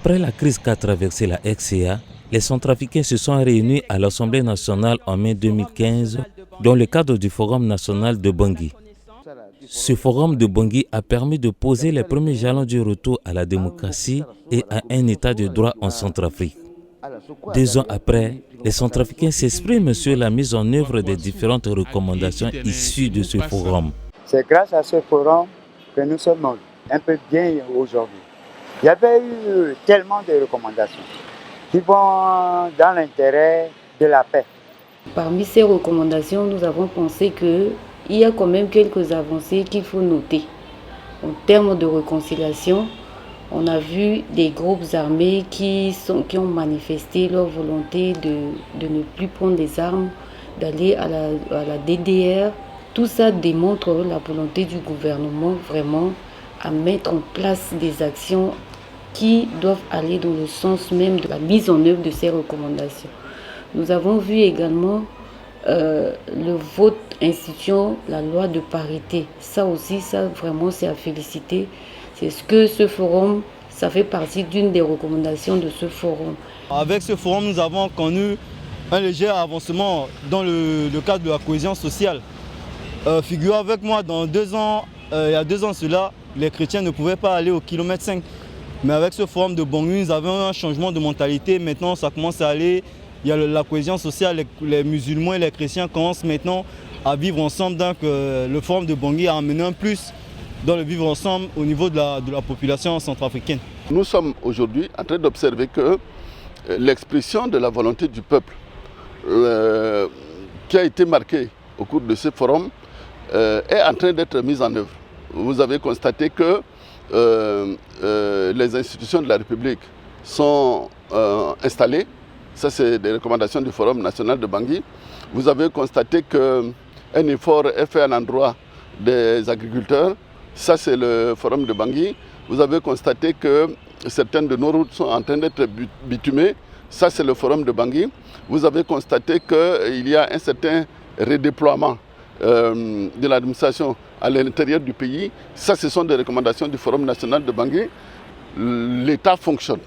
Après la crise qu'a traversée la RCA, les Centrafricains se sont réunis à l'Assemblée nationale en mai 2015 dans le cadre du Forum national de Bangui. Ce forum de Bangui a permis de poser les premiers jalons du retour à la démocratie et à un état de droit en Centrafrique. 2 ans après, les Centrafricains s'expriment sur la mise en œuvre des différentes recommandations issues de ce forum. C'est grâce à ce forum que nous sommes un peu bien aujourd'hui. Il y avait eu tellement de recommandations qui vont dans l'intérêt de la paix. Parmi ces recommandations, nous avons pensé qu'il y a quand même quelques avancées qu'il faut noter. En termes de réconciliation, on a vu des groupes armés qui ont manifesté leur volonté de ne plus prendre les armes, d'aller à la DDR. Tout ça démontre la volonté du gouvernement vraiment à mettre en place des actions qui doivent aller dans le sens même de la mise en œuvre de ces recommandations. Nous avons vu également le vote instituant la loi de parité. Ça aussi, ça vraiment c'est à féliciter. C'est ce que ce forum, ça fait partie d'une des recommandations de ce forum. Avec ce forum, nous avons connu un léger avancement dans le cadre de la cohésion sociale. Figurez avec moi, dans 2 ans, il y a 2 ans cela, les chrétiens ne pouvaient pas aller au kilomètre 5. Mais avec ce forum de Bangui, nous avons un changement de mentalité. Maintenant, ça commence à aller. Il y a la cohésion sociale. Les musulmans et les chrétiens commencent maintenant à vivre ensemble. Donc, le forum de Bangui a amené un plus dans le vivre ensemble au niveau de la population centrafricaine. Nous sommes aujourd'hui en train d'observer que l'expression de la volonté du peuple qui a été marquée au cours de ce forum est en train d'être mise en œuvre. Vous avez constaté que les institutions de la République sont installées. Ça, c'est des recommandations du Forum national de Bangui. Vous avez constaté qu'un effort est fait à l'endroit des agriculteurs. Ça, c'est le Forum de Bangui. Vous avez constaté que certaines de nos routes sont en train d'être bitumées. Ça, c'est le Forum de Bangui. Vous avez constaté qu'il y a un certain redéploiement de l'administration à l'intérieur du pays. Ça, ce sont des recommandations du Forum national de Bangui. L'État fonctionne.